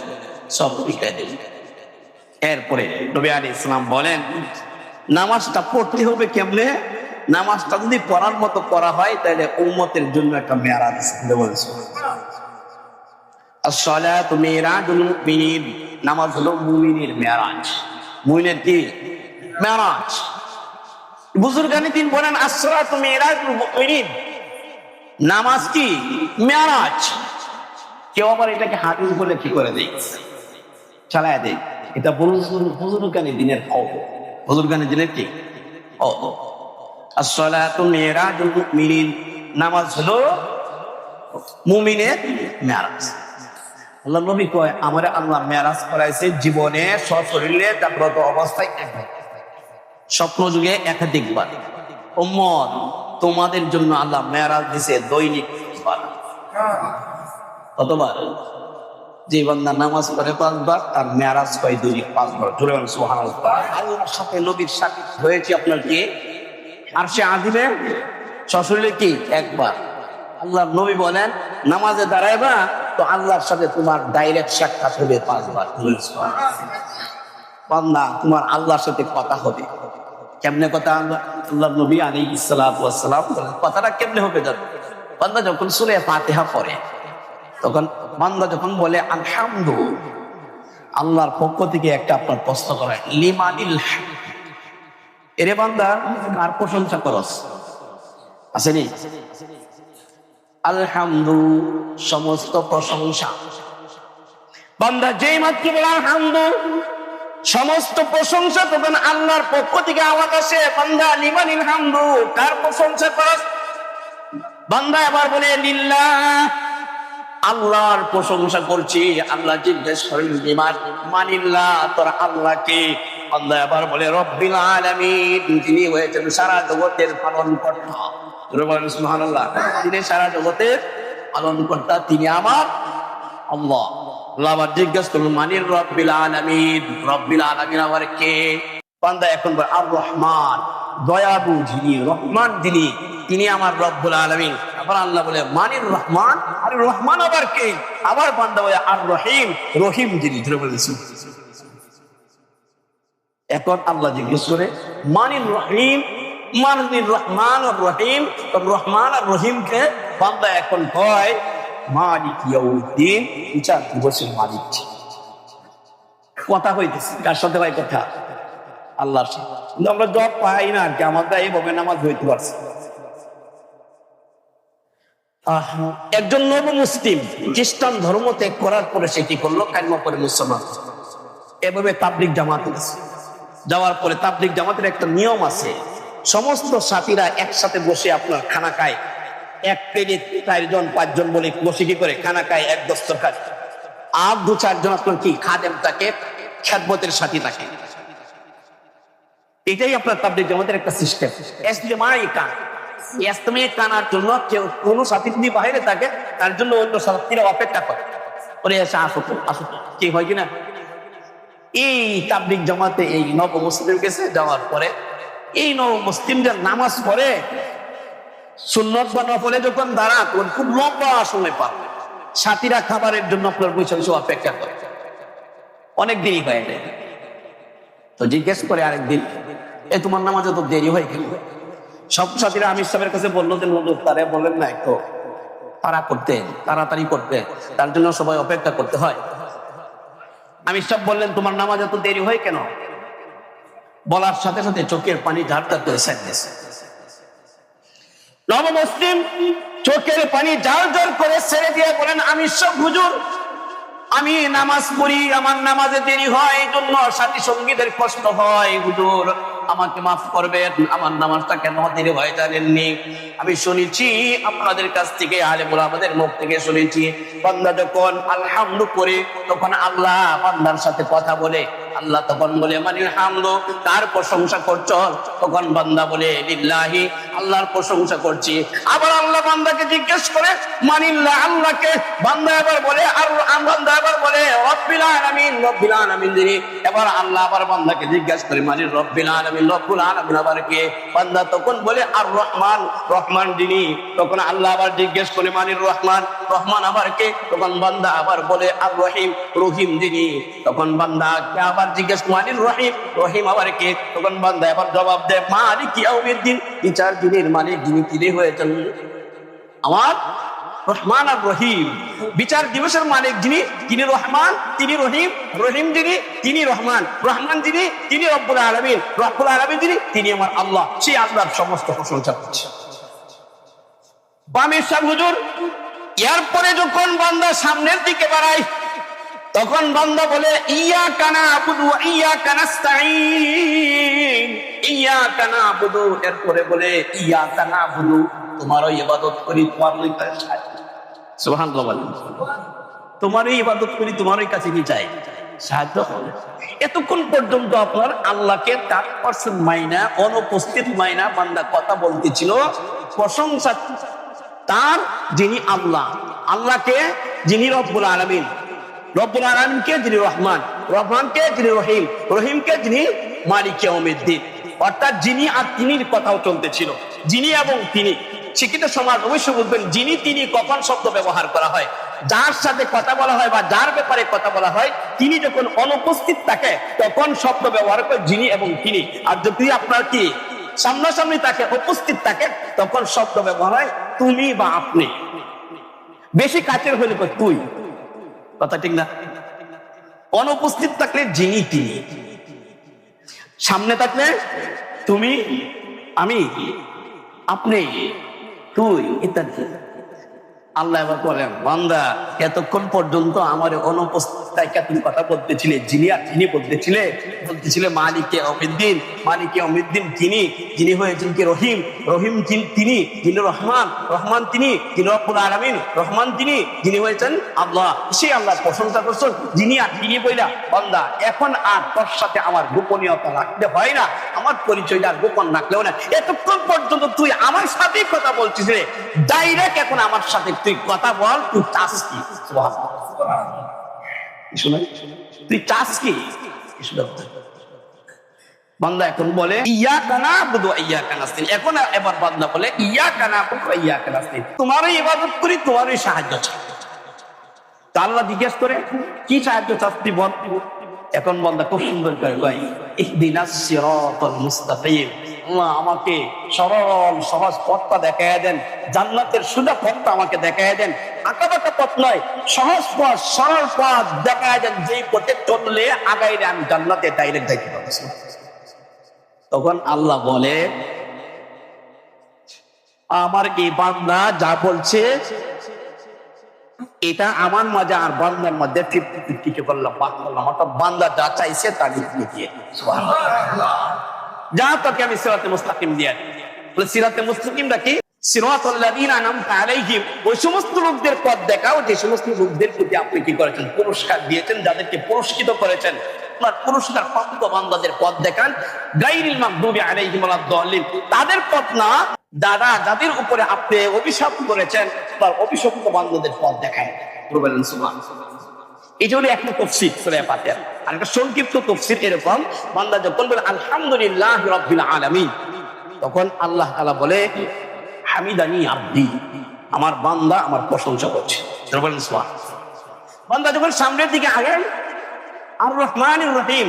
সব ঠিকাই দেবে। এরপরে নবী আলাইহিস সালাম বলেন, নামাজটা পড়তে হবে কেমনে? নামাজটা যদি পড়ার মতো পড়া হয় তাহলে উম্মতের জন্য একটা মেরাজ আছে বলছো। as-salatu mi'rajul mu'minin, নামাজ হলো মুমিনের মেরাজ। মুমিনের কি মেরাজ? বুজুর্গানি দিন বলেন as-salatu mi'rajul mu'minin, নামাজ কি মেরাজ। কেউ আবার এটাকে হাদিস বলে কি করে দেয়, চালায় দেয়। এটা বুজুর্গানি দিনের বুজুর্গানি দিনের কি আসসালাতু মিরাজুল মুমিনিন, নামাজ হলো মুমিনের মেরাজ। আল্লাহ নবী কয় আমারে আল্লাহ মেরাজ করাইছে জীবনে সশরীরে জাগ্রত অবস্থায় একবার, স্বপ্ন যুগে একাধিকবার। উম্মত তোমাদের জন্য আল্লাহ মেরাজ দিছে দৈনিক কতবার? যে বান্দা নামাজ পড়ে 5 বার আর মেরাজ হয় দৈনিক 5 বার। জোরে বলেন সুবহানাল্লাহ। আল্লাহর সাথে নবীর সাথে হয়েছে আপনার কি আরশে আজিমে সশরীরে কি একবার। আল্লাহর নবী বলেন নামাজে দাঁড়াইবা তো আল্লাহর সাথে তোমার ডাইরেক্ট সাক্ষাৎ হবে 5 বার। বান্দা তোমার আল্লাহর সাথে কথা হবে। কেমনে কথা? আল্লাহ নবী আলাইহিস সালাতু ওয়াস সালাম বলেন কথাটা কেমনে হবে জানো? বান্দা যখন সূরা ফাতিহা পড়ে তখন বান্দা যখন বলে আলহামদু, আল্লাহর পক্ষ থেকে একটা আপনার প্রশ্ন করা লিমানিল, এরে বান্দা কার প্রশংসা করস? আসেনি? আলহামদু সমস্ত প্রশংসা। বান্দা যেই মাত্র বলে আলহামদু সমস্ত প্রশংসা, তখন আল্লাহর পক্ষ থেকে আওয়াজ আসে বান্দা লিমানিল হামদু, কার প্রশংসা করস? বান্দা এবার বলে লিল্লাহ, আল্লাহর প্রশংসা করছি। আল্লাহ জিজ্ঞেস করেন লিমান, মানিল্লাহ তোর আল্লাহকে। বান্দা এবার বলে রব্বিল আলামিন, যিনি হয়েছেন সারা জগতের পালনকর্তা। সুবহানাল্লাহ, তিনি সারা জগতের পালনকর্তা, তিনি আমার আল্লাহ। আল্লাহ আবার জিজ্ঞেস করলেন মানির রব্বিল আলামিন, রব্বিল আলামিন আবার কে? বান্দা এখন বলে আর রহমান, দয়ালু যিনি, রহমান যিনি, তিনি আমার রব্বুল আলামিন। আবার আল্লাহ বলে মানির রহমান, আর রহমান আবার কে? আবার বান্দা বলে আর রহিম, রহিম যিনি। এখন আল্লাহ জিজ্ঞেস করে মানির রহিম, মানির রহমান আর রহিম, রহমান আর রহিমকে বান্দা এখন কয় মালিক ইয়াউমিদ্দিন, বিচার দিবসের মালিক। কথা হইতেছে কার সাথে ভাই? কথা আল্লাহর সাথে। কিন্তু আমরা জব পাই না আর কি, আমাদের এইভাবে নামাজ হইতে পারছে। একজন নব মুসলিম খ্রিস্টান ধর্ম ত্যাগ করার পরে সে কি করলো? কালিমা পড়ে মুসলমান। এভাবে তাবলিগ জামাতে যাওয়ার পরে তাবলিগ জামাতের একটা নিয়ম আছে, সমস্ত সাথীরা একসাথে বসে আপনার খানা খায়। এক প্লেটে 4 জন 5 জন বলে বসে কি করে খানা খায়, এক দস্তরখান। আর 2-4 জন আপনার কি খাদেম থাকে, খেদমতের সাথী থাকে। এটাই আপনার তাবলিগ জামাতের একটা সিস্টেম। ইস্তেমায়ে কানার জন্য কেউ কোনো সাথী যদি বাইরে থাকে তার জন্য অন্য সাথীরা অপেক্ষা করে, ওরে এসে আসো আসো, কি হয় কিনা। এই তাবলিগ জামাতে এই নব মুসলিম গেছে, যাওয়ার পরে এই নব মুসলিমদের নামাজ পড়ে সুন্নত বা নফলে যখন দাঁড়া তখন খুব লম্বা সময় পাবে। সাথীরা খাবারের জন্য আপনার বসে বসে অপেক্ষা করে, অনেক দেরি হয়ে যায়। তো জিজ্ঞেস করে আরেকদিন, তোমার নামাজে তো দেরি হয় কেন? সব সাথীরা আমির সাহেবের কাছে বললো যে তারা বলেন না একটু তারা করতে, তাড়াতাড়ি করতে, তার জন্য সবাই অপেক্ষা করতে হয়। আমির সাহেব বললেন তোমার নামাজে তো দেরি হয় কেন? বলার সাথে সাথে চোখের পানি ঝাড়ঝাড় করে ছেড়েছে। নব মুসলিম চোখের পানি ঝাড়ঝাড় করে ছেড়ে দিয়ে বলেন আমির সাহেব হুজুর, আমি নামাজ পড়ি, আমার নামাজে দেরি হয়, এই জন্য সাথী সঙ্গীদের কষ্ট হয়। হুজুর আমাকে মাফ করবেন, আমার নামাজটা কেন দেরি হয় জানেননি? আমি শুনেছি আপনাদের কাছ থেকে, আলেম ওলামাদের মুখ থেকে শুনেছি, বান্দা যখন আলহামদু করে তখন আল্লাহ বান্দার সাথে কথা বলে। আল্লাহ তখন বলে মানিল হামদু, কার প্রশংসা করছ? তখন বান্দা বলে লিল্লাহি, আল্লাহর প্রশংসা করছি। আবার আল্লাহ বান্দাকে জিজ্ঞেস করে মানিল্লাহ, আল্লাহকে। বান্দা এবার বলে আর বান্দা এবার বলে রব্বিল আলামিন, রব্বিল আলামিন যিনি। এবার আল্লাহ আবার বান্দাকে জিজ্ঞেস করে মানিল রব্বিল আলামিন, রব্বুল আলামিন আবার কে? বান্দা তখন বলে আর রহমান, রহমান যিনি। তখন আল্লাহ আবার জিজ্ঞেস করে মানির রহমান, রহমান আবার কে? তখন বান্দা আবার বলে আর রহিম, রহিম যিনি। তখন বান্দা আবার জিজ্ঞেস মানির রহিম, রহিম আবার কে? তখন বান্দা আবার জবাব দেয় মালিক ইয়াউমিদ্দিন, বিচার দিনের মালিক যিনি, তিনি হয়েছেন আমার রহমান আর রহিম। বিচার দিবসের মালিক যিনি, তিনি রহমান, তিনি রহিম, রহিম যিনি, তিনি রহমান, রহমান যিনি, তিনি রব্বুল আলামিন, রব্বুল আলামিন যিনি, তিনি আমার আল্লাহ। সেই আল্লাহর সমস্ত প্রশংসা করছে। বামের সাহেব হুজুর এরপরে যখন বান্দা সামনের দিকে বাড়ায় তখন বান্দা বলে ইয়াকা না'বুদু ওয়া ইয়াকা নাস্তাঈন, ইয়াকা না'বুদু, এরপরে বলে ইয়াকা না'বুদু, তোমারই ইবাদত করি, তোমারই কাছে চাই। সুবহানাল্লাহ বলেন, তোমারই ইবাদত করি, তোমারই কাছে কি চাই? সাহায্য। এতক্ষণ পর্যন্ত আপনার আল্লাহকে 100% মাইনা, অনুপস্থিত মাইনা বান্দা কথা বলতেছিল, প্রশংসা তার যিনি আল্লাহ, আল্লাহকে যিনি রব্বুল আলামিন, রব্বুল আলামিনকে যিনি রহমান, রহমানকে যিনি রহিম, রহিমকে যিনি মালিক ইয়াউমিদ্দিন, অর্থাৎ যিনি আর তিনির কথাও চলতেছিল। যিনি এবং তিনি, শিক্ষিত সমাজ অবশ্যই বুঝবেন যিনি তিনি কখন শব্দ ব্যবহার করা হয়, যার সাথে কথা বলা হয় বা যার ব্যাপারে কথা বলা হয়, তিনি যখন অনুপস্থিত থাকে তখন শব্দ ব্যবহার করে যিনি এবং তিনি। আর যদি আপনার কি সামনাসামনি থাকে, উপস্থিত থাকে, তখন শব্দ ব্যবহার হয় তুমি বা আপনি। বেশি কাছের হলে তুই, কথা ঠিক না? অনুপস্থিত থাকলে যিনি তিনি, সামনে থাকলে তুমি, আমি, আপনি, তুই ইত্যাদি। আল্লাহ এবার বলেন বান্দা এতক্ষণ পর্যন্ত আমার অনুপস্থিতিতে তুমি কথা বলতেছিলে, যিনি আর তিনি বলতেছিলে মালিক ইয়াউমিদ্দিন, মালিক ইয়াউমিদ্দিন তিনি, যিনি হয়েছেন কি রহিম, রহিম তিনি, যিনি রহমান, রহমান তিনি, যিনি রব্বুল আলামিন, রহমান তিনি, যিনি হয়েছেন আল্লাহ। সেই আল্লাহর প্রশংসা করছেন, যিনি আর তিনি বইলা বান্দা এখন আর তোর সাথে আমার গোপনীয়তা রাখতে হয় না, আমার পরিচয়টা আর গোপন রাখলেও না। এতক্ষণ পর্যন্ত তুই আমার সাথেই কথা বলছিস, ডাইরেক্ট এখন আমার সাথে তুই কথা বল, তুই চাস কি? তুই চাস কি? বান্দা এখন বলে ইয়াকা না'বুদু ওয়া ইয়াকা নাস্তাঈন। এখন এবার বান্দা বলে ইয়াকা না'বুদু ওয়া ইয়াকা নাস্তাঈন, তোমারই ইবাদত করি, তোমারই সাহায্য চাই। আল্লাহ জিজ্ঞেস করে কি সাহায্য চাচ্ছি বল। এখন বান্দা খুব সুন্দর করে কয় ইহদিনাস সিরাতাল মুস্তাকিম, আল্লাহ আমাকে সরল সহজ পথটা দেখায় দেন, জান্নাতের সোজা পথটা আমাকে দেখায় দেন, আঁকাবাঁকা পথ নয়, সহজ পথ, সরল পথ দেখায় দেন, যেই পথে চললে আগাইলে আমি জান্নাতে ডাইরেক্ট যাইতে পারবো। তখন আল্লাহ বলে আমার এই বান্দা যা বলছে এটা আমার মাঝে আর বান্দার মধ্যে 50-50 করলাম, ভাগ করলাম, অর্থাৎ বান্দা যা চাইছে তা দিয়ে সুবহানাল্লাহ। যা তোকে আমি সিরাতে মুস্তাকিম দিয়ে, সিরাতে মুস্তাকিমটা কি? সিরাতাল লাযীনা আনআমতা আলাইহিম, ওই সমস্ত লোকদের পথ দেখাও যে সমস্ত লোকদের প্রতি আপনি কি করেছেন? পুরস্কার দিয়েছেন, যাদেরকে পুরস্কৃত করেছেন। আপনার পুরস্কার প্রাপ্ত বান্দাদের পথ দেখান। গায়রিল মাগদুবি আলাইহিম ওয়ালাদ দাল্লিন, তাদের পথ না, যাদের উপরে আপনি অভিশাপ করেছেন তার অভিশপ্ত বান্দাদের পথ দেখায়। বলেন সুবহানাল্লাহ। এই জন্য একটা তাফসীর সূরা ফাতিহা, আর একটা সংক্ষিপ্ত তাফসীর এরকম, বান্দা যখন বলে আলহামদুলিল্লাহি রাব্বিল আলামিন, তখন আল্লাহ তাআলা বলে হামিদানি আব্দি, আমার বান্দা আমার প্রশংসা করছে। বলেন সুবহানাল্লাহ। বান্দা যখন সামনের দিকে আগায় আর রহমানির রহিম,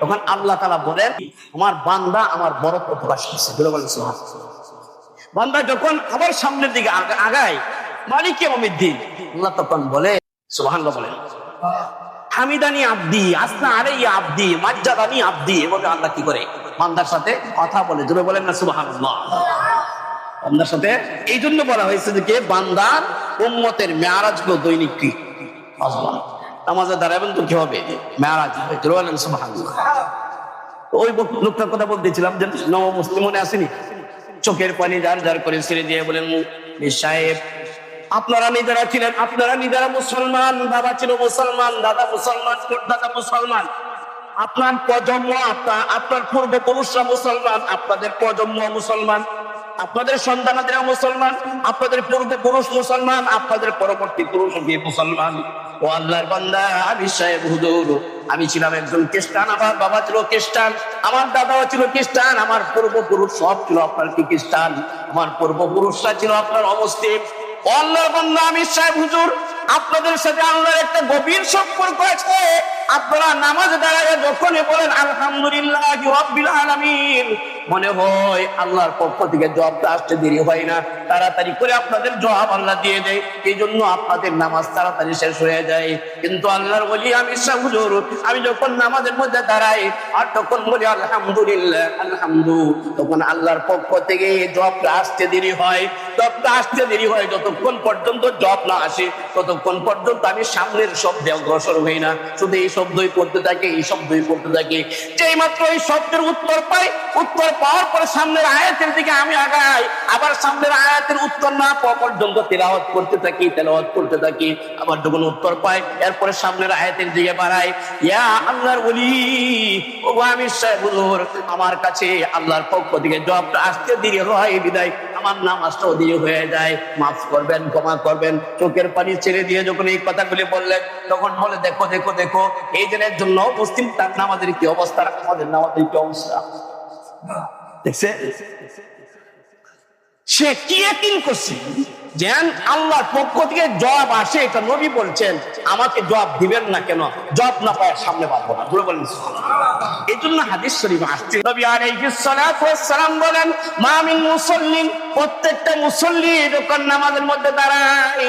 তখন আল্লাহ তাআলা বলেন আমার বান্দা আমার বড়ত্ব প্রকাশ করছে। বলেন সুবহানাল্লাহ। বান্দা যখন আবার সামনের দিকে আগায় মালিক ইয়াউমিদ্দিন, আল্লাহ তখন বলে সুবহানাল্লাহ, বলেন হামিদানি আব্দি, আসনা আলাইয়া আব্দি, মাজ্জাদানি আব্দি। এভাবে আল্লাহ কি করে বান্দার সাথে কথা বলে। জোরে বলেন না সুবহানাল্লাহ। বান্দার সাথে এই জন্য বলা হয়েছে যে বান্দার উম্মতের মেরাজ গুলো দৈনিক কি নামাজে দাঁড়াবেন তো কি হবে? মেরাজ হবে। জোরে বলেন সুবহানাল্লাহ। ওই লোকটার কথা বলতেছিলাম যে নব মুসলিম মনে আসেনি, চোখের পানি জার জার করে ছেড়ে দিয়ে বলেন সাহেব আপনারা নিজেরা ছিলেন, আপনারা নিজেরা মুসলমান, বাবা ছিল মুসলমান, দাদা মুসলমান, দাদা মুসলমান, আপনার প্রজন্ম, আপনার পূর্বপুরুষরা মুসলমান, আপনাদের প্রজন্ম মুসলমান, আপনাদের সন্তানাদেরা মুসলমান, আপনাদের পূর্বপুরুষ মুসলমান, আপনাদের পরবর্তী পুরুষ মুসলমান। ও আল্লাহর বান্দা আমি সাহেব হুজুর, আমি ছিলাম একজন খ্রিস্টান, আমার বাবা ছিল খ্রিস্টান, আমার দাদাও ছিল খ্রিস্টান, আমার পূর্বপুরুষ সব ছিল আপনার কি খ্রিস্টান, আমার পূর্বপুরুষরা ছিল আপনার অমুসলিম। ও আল্লাহর বান্দা আমি সাহেব হুজুর, আপনাদের সাথে আল্লাহর একটা গভীর সম্পর্ক আছে। আপনারা নামাজ দাঁড়ায় যখনই বলেন আলহামদুলিল্লাহি রাব্বিল আলামিন, মনে হয় আল্লাহর পক্ষ থেকে জবাবটা আসতে দেরি হয় না, তাড়াতাড়ি করে আপনাদের জবাব আল্লাহ দিয়ে দেয়, এই জন্য আপনাদের নামাজ তাড়াতাড়ি শেষ হয়ে যায়। কিন্তু আল্লাহর বলি আমি হুজুর, আমি যখন নামাজের মধ্যে দাঁড়াই আর তখন বলি আলহামদুলিল্লাহ আলহামদু, তখন আল্লাহর পক্ষ থেকে জবাবটা আসতে দেরি হয়। জবটা আসতে দেরি হয়, যতক্ষণ পর্যন্ত জব না আসে ততক্ষণ পর্যন্ত আমি সামনের শব্দে অগ্রসর হই না, শুধু এই শব্দই পড়তে থাকে, এই শব্দই পড়তে থাকে। যেই মাত্র এই শব্দের উত্তর পাই, উত্তর পাওয়ার পরে সামনের আয়াতের দিকে আমি আগাই, আবার সামনের আয়াতের উত্তর না পাওয়া পর্যন্ত তেলাওয়াত করতে থাকি, তেলাওয়াত করতে থাকি। আবার যখন উত্তর পাই এরপরে সামনের আয়াতের দিকে বাড়াই। ইয়া আল্লাহর ওলি, ও আমি সাহেব হুজুর, আমার কাছে আল্লাহর পক্ষ থেকে জবটা আসতে দেরি হয় বিদায় আমার নামাজটাও দেরি হয়ে যায়, মাফ করবেন, ক্ষমা করবেন। চোখের পানি ছেড়ে দিয়ে যখন এই কথাগুলি বললেন তখন বলে, দেখো দেখো দেখো, এই দিনের জন্য মুসলিম তার নামাজের কি অবস্থা, আমাদের নামাজের কি অবস্থা দেখছে। সে কি ইয়াকিন করছে যেন আল্লাহর পক্ষ থেকে জবাব আসে, এটা নবী বলছেন, আমাকে জবাব দিবেন না কেন, জবাব না পায় সামনে পাবো না, বলে বলেন। এই জন্য হাদিস শরীফে আসছে, নবী আলাইহিস সালাতু ওয়াস সালাম বলেন, মা মিন মুসাল্লিন, প্রত্যেকটা মুসল্লি যখন নামাজের মধ্যে দাঁড়ায়,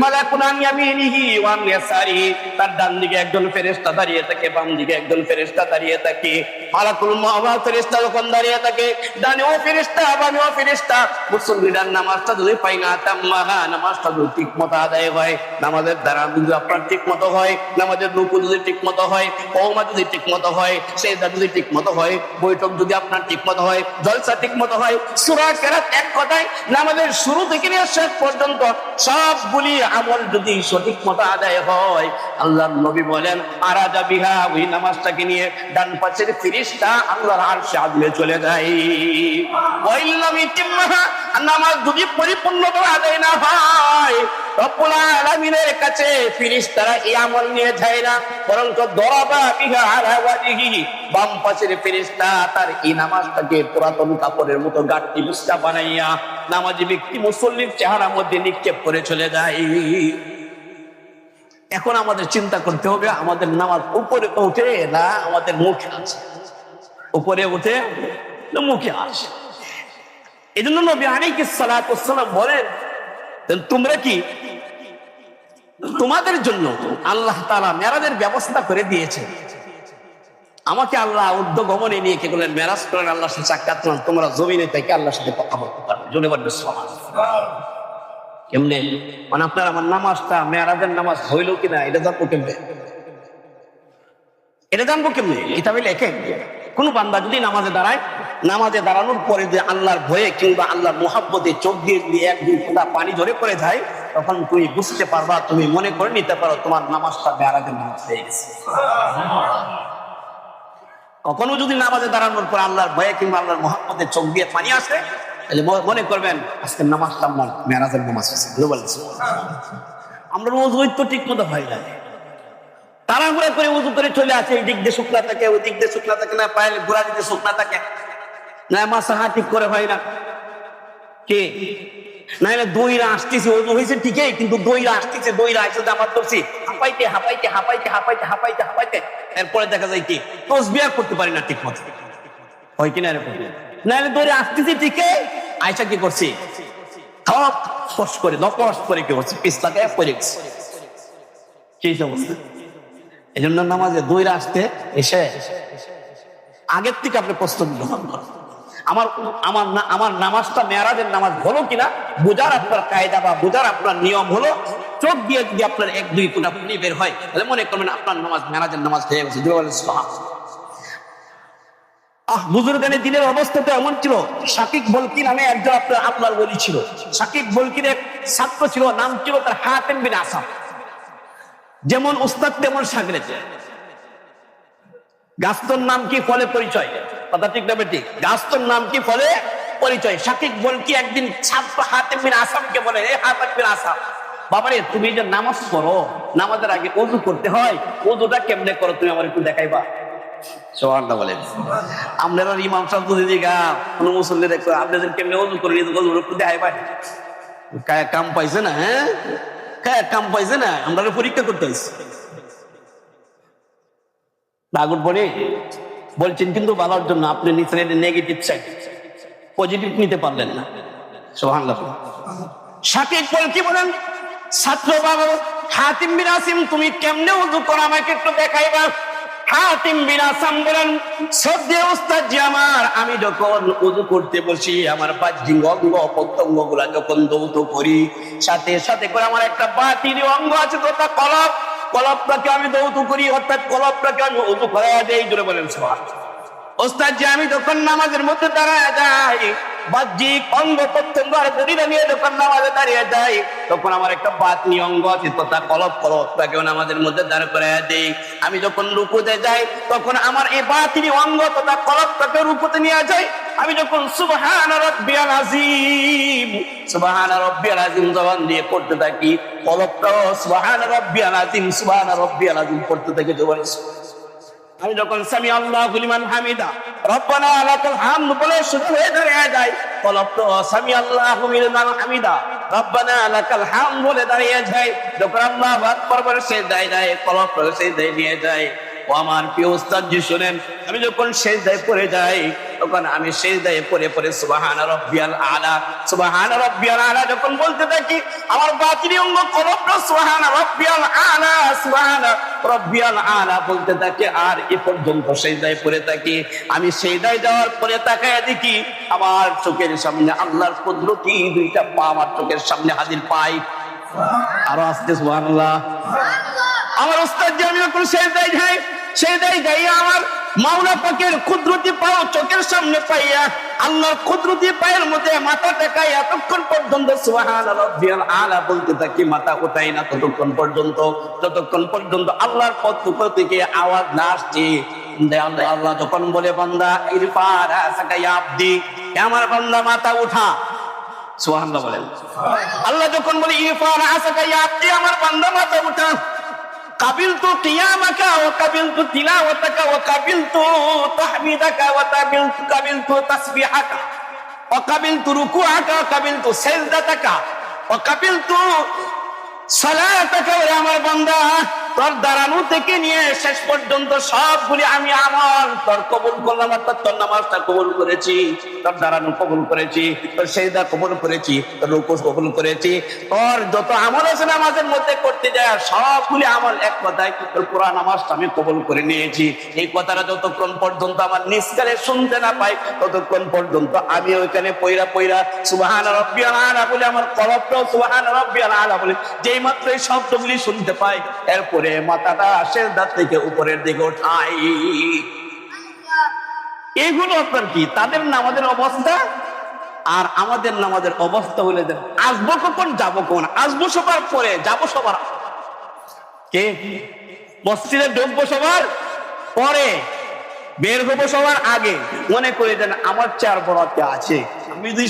মালাকুন আন ইয়ামিনিহি ওয়া আন ইয়াসারিহি, তার ডান দিকে একজন ফেরেশতা দাঁড়িয়ে থাকে, বাম দিকে একজন ফেরেশতা দাঁড়িয়ে থাকে। মালাকুল মাওলা ফেরেশতা যখন দাঁড়িয়ে থাকে, ডানেও ফেরেশতা বামেও ফেরেশতা, মুসল্লির নামাজটা যদি পাই না তাম্মাহা, নামাজটা যদি ঠিক মতো আদায় হয়, নামাজের দ্বারা যদি আপনার ঠিক মতো হয়, নামাজের রুকু যদি ঠিক মতো হয়, কওমা যদি ঠিক মতো হয়, সিজদা যদি ঠিক মতো হয়, বৈঠক যদি আপনার ঠিক মতো হয়, জলসা ঠিক মতো হয়, সূরা কেরাত, এক কথায় নামাজের শুরু থেকে নিয়ে শেষ পর্যন্ত সবগুলি আমল যদি সঠিক মতো আদায় হয়, আল্লাহর নবী বলেন, আরাজা বিহা, ওই নামাজটাকে নিয়ে ডান পাশের ফেরেশতা আল্লাহর আরশে আযমে চলে যায়। ওয়াইল্লাম ইতিম্মাহা, নামাজ যদি পরিপূর্ণভাবে আদায় না হয়, রব্বুল আলামিনের কাছে ফেরেশতারা এই আমল নিয়ে যায় না, বরং দরাবা বিহা আলা ওয়াজহিহি, বাম পাশের ফেরেশতা তার এই নামাজটাকে পুরাতন কাপড়ের মতো গাঁটটি বুস্তা বানাইয়া নামাজি ব্যক্তি মুসল্লির চেহারার মধ্যে নিক্ষেপ করে চলে যায়। এখন আমাদের চিন্তা করতে হবে, আমাদের নামাজ উপরে উঠে না আমাদের মুখে আছে, উপরে উঠে না মুখে আছে। এই জন্য নবী আলাইহিস সালাতু ওয়াস সালাম বলেন, তোমরা কি, তোমাদের জন্য আল্লাহ তাআলা মেরাজের ব্যবস্থা করে দিয়েছে। আমাকে আল্লাহ উদ্যোগমনে নিয়ে কে বলেন মেরাজ করেন, আল্লাহর সাথে সাক্ষাৎ করেন, তোমরা জমিনে থেকে আল্লাহর সাথে কথা বলতে পারবে। জোরে বলবে সুবহানাল্লাহ। কেমনে মানে আপনার আমার নামাজটা মেরাজের নামাজ হইল কিনা এটা জানবো কেমনে, এটা জানবো কেমনে? কিতাবে লেখে কোন বান্দা যদি নামাজে দাঁড়ায়, নামাজে দাঁড়ানোর পরে যে আল্লাহর ভয়ে কিংবা আল্লাহর মুহাব্বতে চোখ দিয়ে এক দুই ফোঁটা পানি ঝরে পড়ে যায়, তখন তুমি বুঝতে পারবা, তুমি মনে করে নিতে পারো তোমার নামাজটা মেরাজের নামাজ হয়ে গেছে। কখনো যদি নামাজে দাঁড়ানোর পর আল্লাহর ভয়ে কিংবা আল্লাহর মুহাব্বতে চোখ দিয়ে পানি আসে, তাহলে মনে করবেন আজকের নামাজটা আমার মেরাজের নামাজ হয়েছে। আমরা রোজ ওই তো ঠিক মতো হয় না, তাড়াহুড়া করে উযু করে চলে আসে, এই দিক দিয়ে শুকনা থাকে, ওই দিক দিয়ে শুকনা থাকে না, পায়ের গোড়া দিতে শুকনা থাকে না, মাসাহা ঠিক করে হয় না, কে নাহলে দইরা আসতেছে, ওযু হয়েছে ঠিকই, কিন্তু দইরা আসতেছে, দইরা আসতে আমার ধরছি হাঁপাইতে হাঁপাইতে হাঁপাইতে হাঁপাইতে হাঁপাইতে হাঁপাইতে, এরপরে দেখা যায় কি তাসবিহ করতে পারি না ঠিক মতো, হয় কিনা এরকম। নাহলে দইরা আসতেছে ঠিকই, আয়েশা কি করছি সব স্পর্শ করে নকশ করে কি করছে, পিছলাকে পড়ে গেছে, কি অবস্থা। এই জন্য নামাজে দইরা আসতে এসে আগের থেকে আপনি প্রস্তুতি গ্রহণ করেন। আমার নামাজটা মেরাজের নামাজ হলো কিনা বোঝার আপনার কায়দা বা বোঝার আপনার নিয়ম হলো, চোখ দিয়ে যদি আপনার এক দুই ফোঁটা পানি বের হয় তাহলে মনে করবেন আপনার নামাজ মেরাজের নামাজ হয়ে গেছে। বুজুর্গানের দিনের অবস্থা তো এমন ছিল, শাকিব বলকি নামে একজন আপনার ওলি ছিল। শাকিব বলকির এক ছাত্র ছিল, নাম ছিল তার হাতেম বিন আসাম। যেমন উস্তাদ তেমন শাগরেদ। গাছতর নাম কি ফলে পরিচয়, কথা ঠিক না বেঠিক? গাছতর নাম কি ফলে পরিচয়। শাকিব বলকি একদিন ছাত্র হাতেম বিন আসামকে বলে, এই হাতেম বিন আসাম, বাবারে তুমি যে নামাজ পড়ো, নামাজের আগে ওযু করতে হয়, ওযুটা কেমনে করো তুমি আমার একটু দেখাইবা? সুবহানাল্লাহ বলেন। আপনারা ইমাম সাহেব যদি দিগা কোন মুসল্লি দেখো আপনাদের কেমনে ওযু করে ওযুর একটু দেখাইবা? কায়া কাম পাইছে না, হ্যাঁ কায়া কাম পাইছে না, আমরা পরীক্ষা করতে হইছে। আগুন পড়ে বলছেন কিন্তু ভালোর জন্য, আপনি নিচে নেগেটিভ সাইড, পজিটিভ নিতে পারলেন না। সুবহানাল্লাহ। শাকিব বলকি বলেন, ছাত্র বাবা হাতিম বিন আসিম তুমি কেমনে ওযু করো আমাকে একটু দেখাইবা? হাতিম বিন আসাম বলেন, শ্রদ্ধেয় উস্তাদ জি আমার, আমি যখন উযু করতে বসি, আমার বাহ্যিক অঙ্গ প্রত্যঙ্গ গুলা যখন দৌত করি, সাথে সাথে করে আমার একটা বাতিনি অঙ্গ আছে তথা কলব, কলবটাকে আমি দৌত করি, অর্থাৎ কলবটাকে আমি উযু করাইয়া দেই। জোরে বলেন সুবহানাল্লাহ। ওস্তাদ জি, আমি যখন নামাজের মধ্যে দাঁড়ায় যাই, বাহ্যিক অঙ্গ প্রত্যঙ্গ আর বডিটা নিয়ে যখন নামাজে দাঁড়িয়ে যাই, তখন আমার একটা বাতনি অঙ্গ আছে তথা কলবটাকে নামাজের মধ্যে দাঁড় করাইয়া দেই। আমি যখন রুকুতে যাই, তখন আমার এই বাতনি অঙ্গ তথা কলবটাকে রুকুতে নিয়ে যাই। আমি যখন সুবহান রাব্বিয়াল আযীম, সুবহান রাব্বিয়াল আযীম জবান দিয়ে পড়তে থাকি, কলবটাও সুবহান রাব্বিয়াল আযীম, সুবহান রাব্বিয়াল আযীম পড়তে থাকে। আমি যখন সামি আল্লাহু লিমান হামিদা, রব্বানা লাকাল হামদ বলে শুরু হয়ে দাঁড়িয়ে যায়, কলবটা সামি আল্লাহু লিমান হামিদা, রব্বানা লাকাল হামদ বলে দাঁড়িয়ে যায়। যখন আল্লাহু আকবার বলে সিজদায় যায়, কলবটা সিজদায় নিয়ে যায়। ও আমার প্রিয় উস্তাদ জি শুনেন, আমি যখন সিজদায় পড়ে যাই, তখন আমি সিজদায় পড়ে পড়ে সুবহান রাব্বিয়াল আলা, সুবহান রাব্বিয়াল আলা যখন বলতে থাকি, আমার বাতিনি অঙ্গ কলবটা সুবহান রাব্বিয়াল আলা, সুবহান রাব্বিয়াল আলা বলতে থাকে। আর এ পর্যন্ত সিজদায় পড়ে থাকি। আমি সিজদায় যাওয়ার পরে তাকায় দেখি আমার চোখের সামনে আল্লাহর কুদরতি দুইটা পা আমার চোখের সামনে হাজির পাই। আরো আস্তে সুবহানাল্লাহ। আমার উস্তাদ জি, আমি যখন সিজদায় যাই, সিজদায় যাই আমার মাওলা পাকের কুদরতি পা চোখের সামনে পাইয়া আল্লাহর কুদরতি পায়ের মধ্যে মাথা টেকাই এতক্ষণ পর্যন্ত সুবহান রাব্বিয়াল আলা বলতে থাকি। মাথা উঠাই না ততক্ষণ পর্যন্ত, যতক্ষণ পর্যন্ত আল্লাহর পক্ষ থেকে আওয়াজ না আসছে। আল্লাহ যখন বলে, বান্দা ইরফা রাসাকা ইয়া আবদি, আমার বান্দা মাথা উঠা, সুবহানাল্লাহ বলেন। আল্লাহ যখন বলে ইরফা রাসাকা ইয়া আবদি, আমার বান্দা মাথা উঠা, কাবিলতু কিয়ামাকা ওয়া কাবিলতু তিলাওয়াতাকা ওয়া কাবিলতু তাহমিদাকা ওয়া কাবিলতু তাসবিহাকা ওয়া কাবিলতু রুকুআকা ওয়া কাবিলতু সাজদাতাকা ওয়া কাবিলতু সালাতাকা। ওরে আমার বান্দা, তোর দাঁড়ানো থেকে নিয়ে শেষ পর্যন্ত সবগুলি আমি আমল তোর কবুল করলাম, অর্থাৎ তোর নামাজটা কবুল করেছি, তোর দাঁড়ানো কবুল করেছি, তোর সিজদা কবুল করেছি, তোর রুকু কবুল করেছি। তোর যত আমল আছে নামাজের মধ্যে করতে যায় সবগুলি আমল এক কথায় তোর পুরা নামাজটা আমি কবুল করে নিয়েছি। এই কথাটা যতক্ষণ পর্যন্ত আমার নিষ্কারে শুনতে না পাই, ততক্ষণ পর্যন্ত আমি ওইখানে পয়রা পয়রা সুবহান রাব্বিয়াল আলা বলে আমার কলবটাও সুবহান রাব্বিয়াল আলা বলে যেই মাত্র এই শব্দগুলি শুনতে পাই, এরপরে মাথাটা সিজদা থেকে উপরের দিকে উঠাই। এগুলো আপনার কি তাদের নামাজের অবস্থা, আর আমাদের নামাজের অবস্থা হলে দেন আসবো কখন যাবো কখন, আসবো সবার পরে যাবো সবার কে, মসজিদে ঢুকবো সবার পরে, বের হবো সবার আগে। মনে করে দেন আমার চার বড়তে আছে, আমি যদি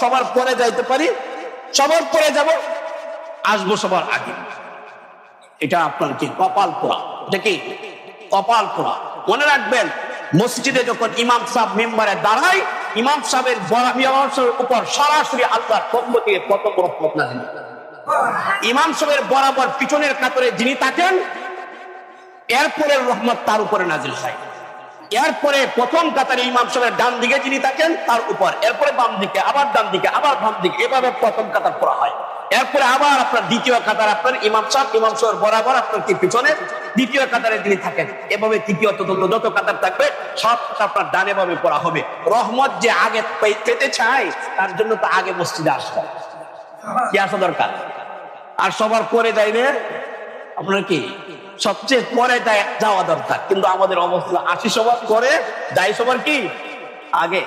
সবার পরে যাইতে পারি, সবার পরে যাব, আসবো সবার আগে। এটা আপনার কি কপাল পোড়া, এটা কি কপাল পোড়া। মনে রাখবেন, মসজিদে যখন ইমাম সাহেব মেম্বারে দাঁড়ায়, ইমাম সাহেবের উপর সরাসরি আল্লাহর পক্ষ থেকে প্রথম রহমত নাযিল। ইমাম সাহেবের বরাবর পিছনের কাতারে যিনি থাকেন, এরপরে রহমত তার উপরে নাযিল হয়। এরপরে প্রথম কাতারে ইমাম সাহেবের ডান দিকে যিনি থাকেন তার উপর, এরপরে বাম দিকে, আবার ডান দিকে, আবার বাম দিকে, এভাবে প্রথম কাতার পড়া হয়। এরপরে আবার আপনার দ্বিতীয় কাতার আপনার ইমাম সাহেব বরাবর আপনার কি পিছনে দ্বিতীয় কাতারে যিনি থাকেন, এভাবে তৃতীয় চতুর্থ যত কাতার থাকবে সব আপনার ডানে বামে পড়া হবে। রহমত যে আগে পেতে চায় তার জন্য তো আগে মসজিদে আসতে কি আসা দরকার, আর সবার পরে যাইবে আপনার কি সবচেয়ে পরে যাওয়া দরকার। কিন্তু আমাদের অবস্থা আসি সবার পরে, যাই সবার কি আগে।